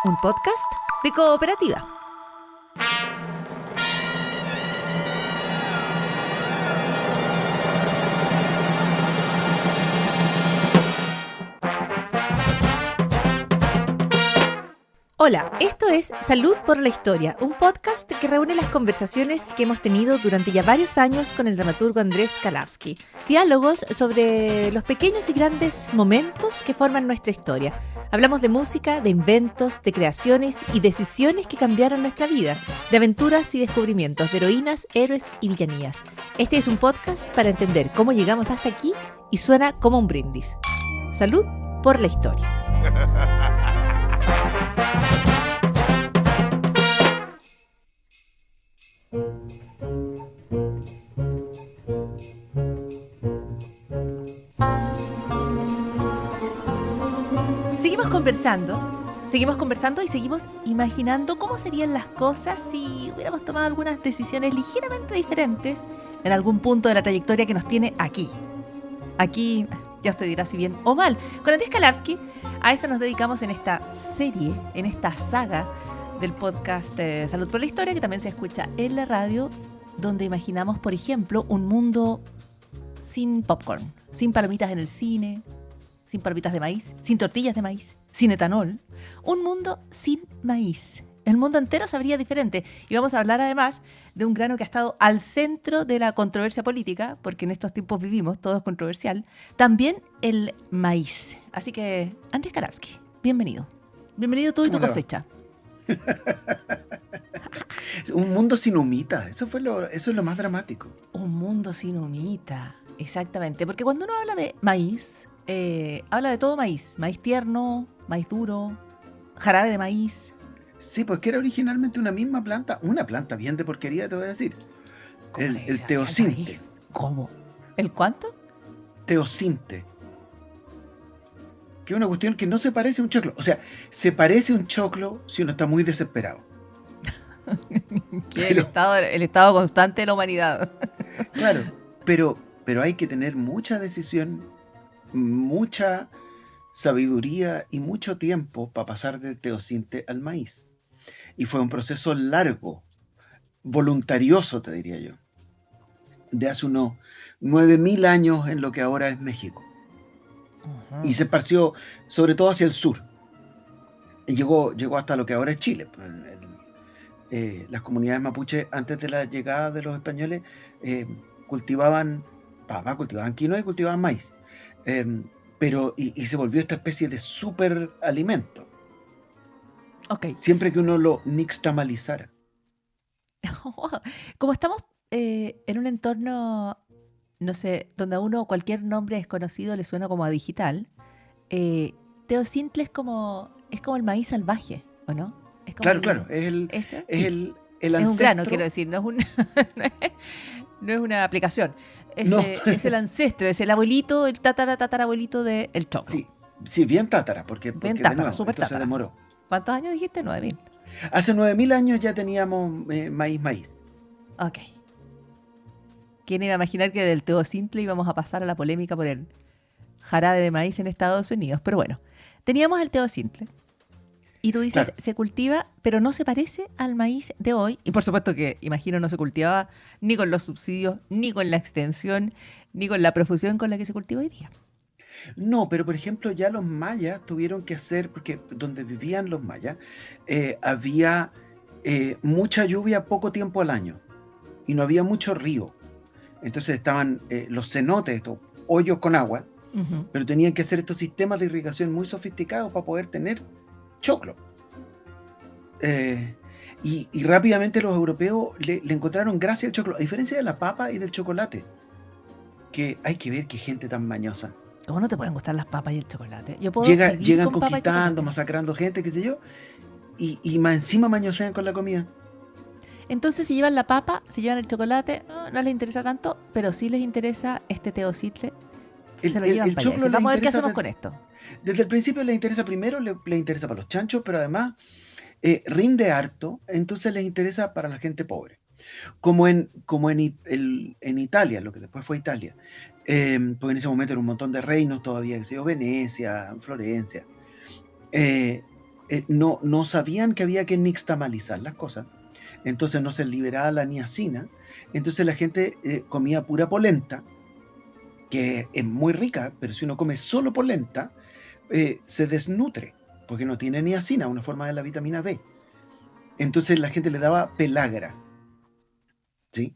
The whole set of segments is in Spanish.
un podcast de Cooperativa. Hola, esto es Salud por la Historia, un podcast que reúne las conversaciones que hemos tenido durante ya varios años con el dramaturgo Andrés Kalavsky. Diálogos sobre los pequeños y grandes momentos que forman nuestra historia. Hablamos de música, de inventos, de creaciones y decisiones que cambiaron nuestra vida, de aventuras y descubrimientos, de heroínas, héroes y villanías. Este es un podcast para entender cómo llegamos hasta aquí y suena como un brindis. Salud por la Historia. Seguimos conversando y seguimos imaginando cómo serían las cosas si hubiéramos tomado algunas decisiones ligeramente diferentes en algún punto de la trayectoria que nos tiene aquí. Aquí, ya usted dirá si bien o mal. Con Andrés Kalavsky, a eso nos dedicamos en esta serie, en esta saga del podcast Salud por la Historia, que también se escucha en la radio, donde imaginamos, por ejemplo, un mundo sin popcorn, sin palomitas en el cine, sin palomitas de maíz, sin tortillas de maíz, sin etanol. Un mundo sin maíz. El mundo entero sabría diferente. Y vamos a hablar además de un grano que ha estado al centro de la controversia política, porque en estos tiempos vivimos, todo es controversial. También el maíz. Así que, Andrés Kalavsky, bienvenido. Bienvenido tú y tu cosecha. Un mundo sin humita. Eso es lo más dramático. Un mundo sin humita. Exactamente. Porque cuando uno habla de maíz, habla de todo maíz. Maíz tierno, maíz duro, jarabe de maíz. Sí, pues que era originalmente una misma planta, una planta bien de porquería, te voy a decir. El teosinte. ¿Cómo? ¿El cuánto? Teosinte. Que es una cuestión que no se parece a un choclo. O sea, se parece a un choclo si uno está muy desesperado. Que el estado constante de la humanidad. Claro, pero hay que tener mucha decisión, mucha sabiduría y mucho tiempo para pasar del teosinte al maíz. Y fue un proceso largo, voluntarioso, te diría yo, de hace unos 9.000 años en lo que ahora es México. Uh-huh. Y se esparció sobre todo hacia el sur. Y llegó hasta lo que ahora es Chile. Las comunidades mapuche, antes de la llegada de los españoles, cultivaban quinoa y cultivaban maíz. Pero se volvió esta especie de super alimento. Okay. Siempre que uno lo nixtamalizara. Como estamos en un entorno, no sé, donde a uno cualquier nombre desconocido le suena como a digital, teosinte es como el maíz salvaje, ¿o no? Es como claro, es el ancestro. Es un grano, quiero decir, no es una aplicación. Es el ancestro, es el abuelito, el tatarabuelito del choclo. Sí, bien tátara, porque bien tátara, de nuevo, súper esto tátara. se demoró. ¿Cuántos años dijiste? 9.000. Hace 9.000 años ya teníamos maíz. Ok. ¿Quién iba a imaginar que del teosinte íbamos a pasar a la polémica por el jarabe de maíz en Estados Unidos? Pero bueno, teníamos el teosinte. Y tú dices, claro, se cultiva, pero no se parece al maíz de hoy. Y por supuesto que, imagino, no se cultivaba ni con los subsidios, ni con la extensión, ni con la profusión con la que se cultiva hoy día. No, pero por ejemplo ya los mayas tuvieron que hacer, porque donde vivían los mayas había mucha lluvia poco tiempo al año y no había mucho río. Entonces estaban los cenotes, estos hoyos con agua, uh-huh, pero tenían que hacer estos sistemas de irrigación muy sofisticados para poder tener choclo. Y rápidamente los europeos le encontraron gracia al choclo, a diferencia de la papa y del chocolate, que hay que ver qué gente tan mañosa. ¿Cómo no te pueden gustar las papas y el chocolate? Llegan conquistando, masacrando gente, qué sé yo, y más encima mañosean con la comida. Entonces, si llevan la papa, si llevan el chocolate, no les interesa tanto, pero sí les interesa este teosinte. Se lo llevan para allá. Vamos a ver qué hacemos con esto. Desde el principio les interesa primero, le interesa para los chanchos, pero además rinde harto, entonces les interesa para la gente pobre. Como en Italia, lo que después fue Italia, porque en ese momento era un montón de reinos todavía, que se dio Venecia, Florencia. no sabían que había que nixtamalizar las cosas, entonces no se liberaba la niacina, entonces la gente comía pura polenta, que es muy rica, pero si uno come solo polenta, se desnutre, porque no tiene niacina, una forma de la vitamina B. Entonces la gente le daba pelagra, ¿sí?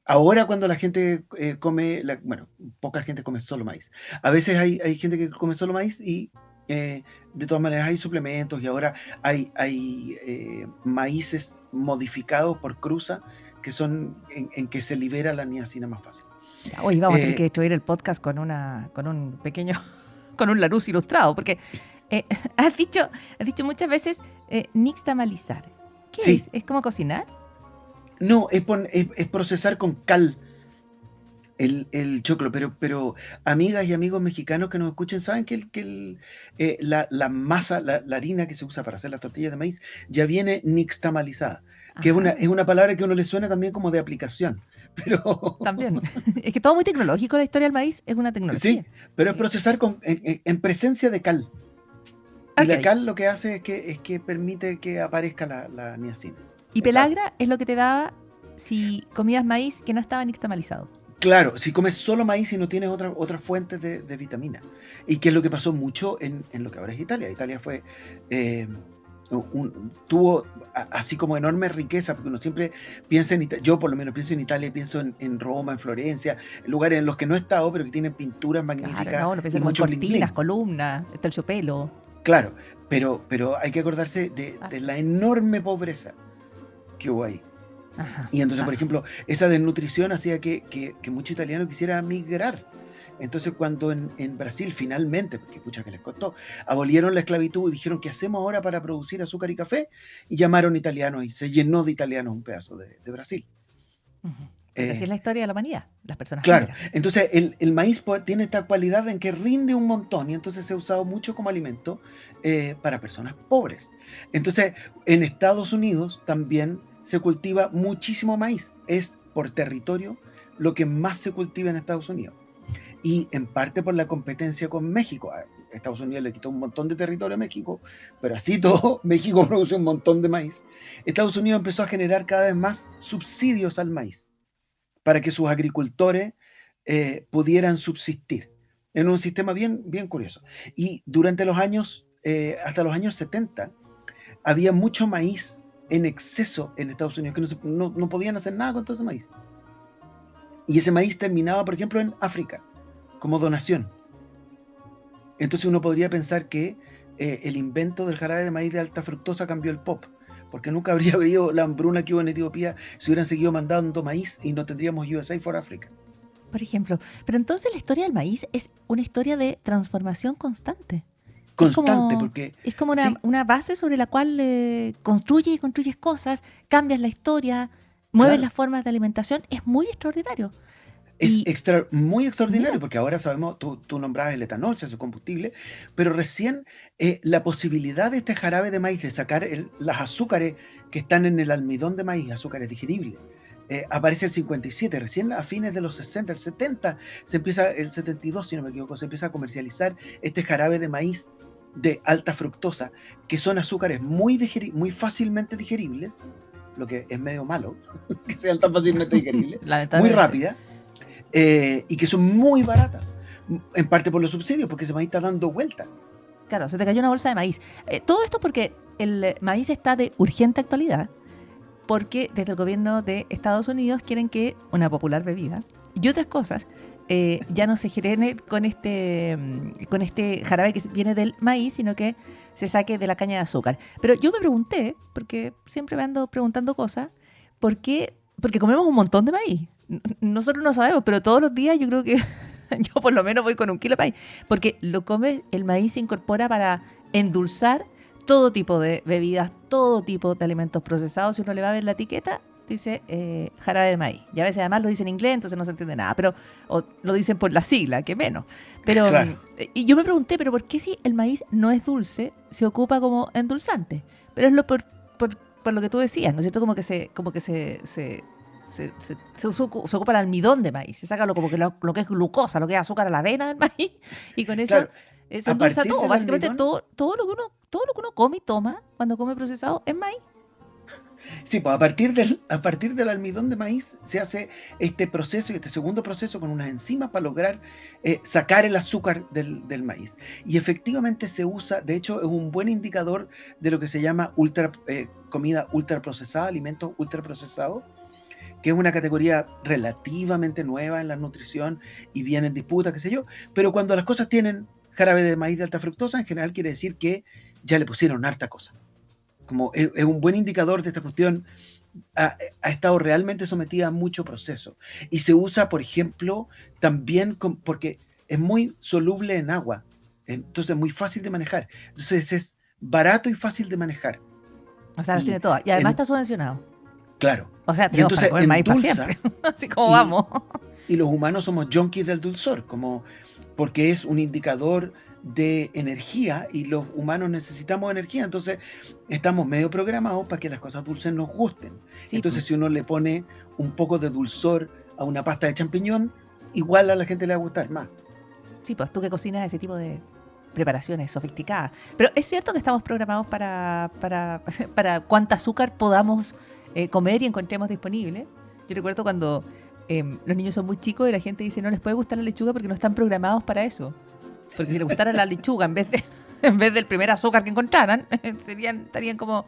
Ahora cuando la gente come, bueno, poca gente come solo maíz. A veces hay gente que come solo maíz y de todas maneras hay suplementos y ahora hay maíces modificados por cruza que son en que se libera la niacina más fácil. Ya, hoy vamos a tener que destruir el podcast con un pequeño, con un Larousse ilustrado, porque has dicho muchas veces nixtamalizar. ¿Qué Sí. es? ¿Es como cocinar? No, es procesar con cal el choclo, pero amigas y amigos mexicanos que nos escuchen saben que la masa, la harina que se usa para hacer las tortillas de maíz ya viene nixtamalizada, que es una palabra que a uno le suena también como de aplicación, pero... También. Es que todo muy tecnológico, la historia del maíz es una tecnología. Sí, pero es procesar en presencia de cal. Y Ok. la cal lo que hace es que permite que aparezca la niacina. Y pelagra es lo que te daba si comías maíz que no estaba nixtamalizado. Claro, si comes solo maíz y no tienes otras fuentes de vitamina. Y que es lo que pasó mucho en lo que ahora es Italia. Italia fue tuvo así como enorme riqueza, porque uno siempre piensa en Italia, yo por lo menos pienso en Italia, pienso en Roma, en Florencia, en lugares en los que no he estado, pero que tienen pinturas magníficas. Claro, no, lo pienso y como en mucho bling cortinas, bling. columnas, terciopelo. Claro, pero hay que acordarse de la enorme pobreza que hubo ahí. Ajá, Y entonces, por ajá. ejemplo, esa desnutrición hacía que mucho italiano quisiera migrar. Entonces, cuando en Brasil finalmente, porque pucha que les costó, abolieron la esclavitud y dijeron, ¿qué hacemos ahora para producir azúcar y café? Y llamaron italianos y se llenó de italianos un pedazo de Brasil. Ujú. Porque así es la historia de la humanidad. Las personas Claro, migran. entonces el maíz tiene esta cualidad en que rinde un montón y entonces se ha usado mucho como alimento para personas pobres. Entonces, en Estados Unidos también se cultiva muchísimo maíz. Es por territorio lo que más se cultiva en Estados Unidos. Y en parte por la competencia con México. A Estados Unidos le quitó un montón de territorio a México, pero así todo, México produce un montón de maíz. Estados Unidos empezó a generar cada vez más subsidios al maíz para que sus agricultores pudieran subsistir en un sistema bien, bien curioso. Y durante los años, hasta los años 70, había mucho maíz en exceso en Estados Unidos, que no podían hacer nada con todo ese maíz. Y ese maíz terminaba, por ejemplo, en África, como donación. Entonces uno podría pensar que el invento del jarabe de maíz de alta fructosa cambió el pop, porque nunca habría habido la hambruna que hubo en Etiopía si hubieran seguido mandando maíz y no tendríamos USA for Africa. Por ejemplo. Pero entonces la historia del maíz es una historia de transformación constante. Constante, porque Es como sí, una base sobre la cual construyes y construyes cosas, cambias la historia, mueves claro, las formas de alimentación. Es muy extraordinario. es Y muy extraordinario, mira, porque ahora sabemos, tú nombrabas el etanol, se hace combustible, pero recién la posibilidad de este jarabe de maíz, de sacar las azúcares que están en el almidón de maíz, azúcares digeribles, aparece el 57, recién a fines de los 60, el 70, el 72 si no me equivoco, se empieza a comercializar este jarabe de maíz de alta fructosa, que son azúcares muy fácilmente digeribles, lo que es medio malo, que sean tan fácilmente digeribles, muy lamentablemente. rápidas, y que son muy baratas, en parte por los subsidios, porque ese maíz está dando vuelta. Claro, se te cayó una bolsa de maíz. Todo esto porque el maíz está de urgente actualidad, porque desde el gobierno de Estados Unidos quieren que una popular bebida y otras cosas ya no se genere con este jarabe que viene del maíz, sino que se saque de la caña de azúcar. Pero yo me pregunté, porque siempre me ando preguntando cosas, ¿por qué? Porque comemos un montón de maíz. Nosotros no sabemos, pero todos los días yo creo que yo por lo menos voy con 1 kilo de maíz, porque el maíz se incorpora para endulzar todo tipo de bebidas, todo tipo de alimentos procesados. Si uno le va a ver la etiqueta, dice jarabe de maíz. Y a veces además lo dice en inglés, entonces no se entiende nada. Pero o lo dicen por la sigla, que menos. Pero Claro. y yo me pregunté, ¿pero por qué si el maíz no es dulce, se ocupa como endulzante? Pero es por lo que tú decías, ¿no es cierto? Como que se ocupa el almidón de maíz. Se saca como que lo que es glucosa, lo que es azúcar a la avena del maíz. Y con eso Claro, Se A endulza partir todo. del Básicamente almidón, todo lo que uno come y toma cuando come procesado es maíz. sí, pues a partir del almidón de maíz se hace este proceso y este segundo proceso con unas enzimas para lograr sacar el azúcar del maíz. Y efectivamente se usa, de hecho, es un buen indicador de lo que se llama comida ultraprocesada, alimentos ultraprocesados, que es una categoría relativamente nueva en la nutrición y viene en disputa, qué sé yo, pero cuando las cosas tienen jarabe de maíz de alta fructosa, en general quiere decir que ya le pusieron harta cosa. Como es un buen indicador de esta cuestión, ha estado realmente sometida a mucho proceso. Y se usa, por ejemplo, también porque es muy soluble en agua, entonces es muy fácil de manejar. Entonces es barato y fácil de manejar. O sea, las Y tiene todas. Y además está subvencionado. claro, O sea, y tenemos para entonces comer maíz para endulza, siempre. Así como y, vamos. y los humanos somos junkies del dulzor, porque es un indicador de energía y los humanos necesitamos energía, entonces estamos medio programados para que las cosas dulces nos gusten. Sí, Entonces si uno le pone un poco de dulzor a una pasta de champiñón, igual a la gente le va a gustar más. sí, pues tú que cocinas ese tipo de preparaciones sofisticadas. Pero es cierto que estamos programados para cuánta azúcar podamos comer y encontremos disponible. Yo recuerdo cuando los niños son muy chicos y la gente dice no les puede gustar la lechuga porque no están programados para eso. Porque si les gustara la lechuga en vez del primer azúcar que encontraran, estarían como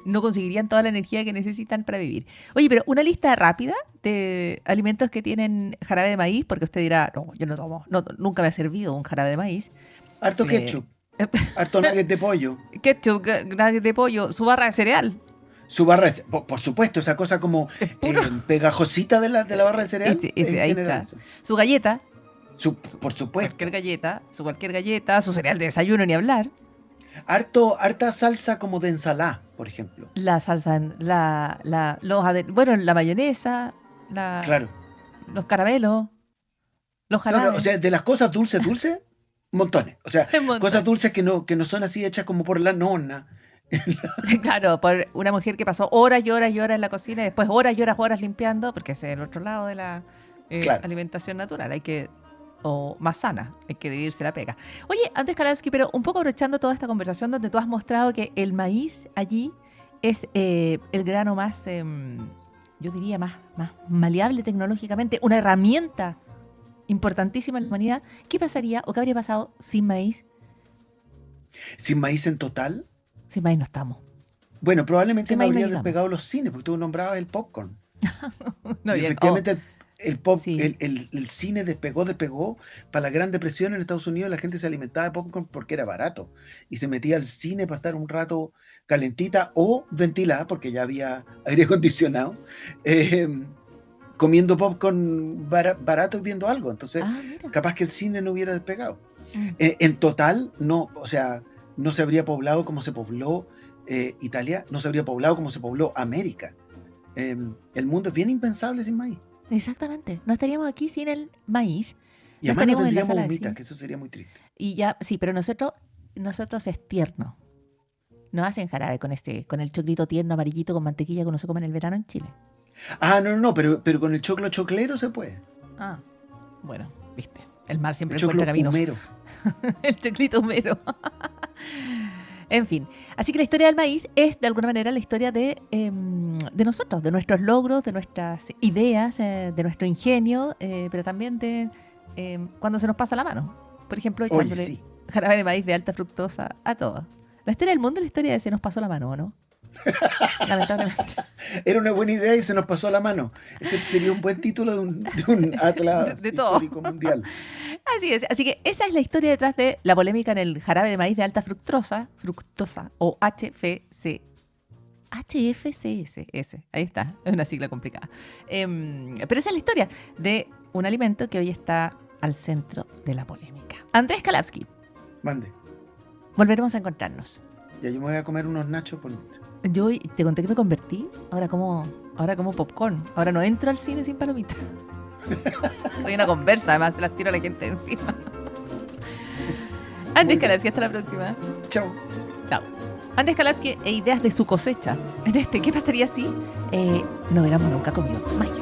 no conseguirían toda la energía que necesitan para vivir. Oye, pero una lista rápida de alimentos que tienen jarabe de maíz, porque usted dirá, no, yo no tomo, nunca me ha servido un jarabe de maíz. Harto Eh, ketchup, harto nuggets de pollo, Ketchup, nuggets de pollo, su barra de cereal. su barra, por supuesto, esa cosa como Es puro. pegajosita de la barra de cereal, en Ahí general. está. Su galleta, Por supuesto. cualquier galleta, su cereal de desayuno, ni hablar. Harta salsa como de ensalada, por ejemplo. La salsa, la mayonesa, Claro. los caramelos, los No, jarabes. o sea, de las cosas dulces, montones. O sea, Un montón. cosas dulces que no son así hechas como por la nonna. Claro, por una mujer que pasó horas y horas y horas en la cocina y después horas y horas limpiando, porque ese es el otro lado de la Claro. alimentación natural. O más sana, hay que dividirse la pega. Oye, Andrés Kalavsky, pero un poco aprovechando toda esta conversación donde tú has mostrado que el maíz allí es el grano más, yo diría, más maleable tecnológicamente, una herramienta importantísima en la humanidad. ¿Qué pasaría o qué habría pasado sin maíz? Sin maíz en total. Sin maíz no estamos. Bueno, probablemente Sin no maíz no habría llegamos. despegado los cines, porque tú nombrabas el popcorn. No, Y bien. efectivamente Sí. el cine despegó para la Gran Depresión en Estados Unidos. La gente se alimentaba de popcorn porque era barato y se metía al cine para estar un rato calentita o ventilada, porque ya había aire acondicionado, comiendo popcorn barato y viendo algo. Entonces, Mira. capaz que el cine no hubiera despegado. Mm. En total, no, o sea, no se habría poblado como se pobló Italia, no se habría poblado como se pobló América. El mundo es bien impensable sin maíz. Exactamente. No estaríamos aquí sin el maíz. Y No además no estaríamos en la tendríamos sala de humitas, cine. que eso sería muy triste. Y ya, sí, pero nosotros es tierno. No hacen jarabe con el choclito tierno amarillito con mantequilla que uno se come en el verano en Chile. No, pero con el choclo choclero se puede. Bueno, viste. El mar siempre El choclo encuentra caminos. humero. El choclito humero. En fin, así que la historia del maíz es de alguna manera la historia de nosotros, de nuestros logros, de nuestras ideas, de nuestro ingenio, pero también de cuando se nos pasa la mano. Por ejemplo, echándole Sí. jarabe de maíz de alta fructosa a todo. La historia del mundo es la historia de se nos pasó la mano, ¿o no? Lamentablemente. Era una buena idea y se nos pasó la mano. Ese sería un buen título de un atlas De todo. histórico mundial. Así es, así que esa es la historia detrás de la polémica en el jarabe de maíz de alta fructosa o HFCS, ahí está, es una sigla complicada. Pero esa es la historia de un alimento que hoy está al centro de la polémica. Andrés Kalavsky, Mande. volveremos a encontrarnos. Ya yo me voy a comer unos nachos por mientras. Yo hoy te conté que me convertí, ahora como popcorn, ahora no entro al cine sin palomitas. Soy una conversa, además se las tiro a la gente encima. Andrés Kalavsky, hasta la próxima. Chao. Chao. Andrés Kalavsky e ideas de su cosecha. ¿Qué pasaría si no hubiéramos nunca comido maíz?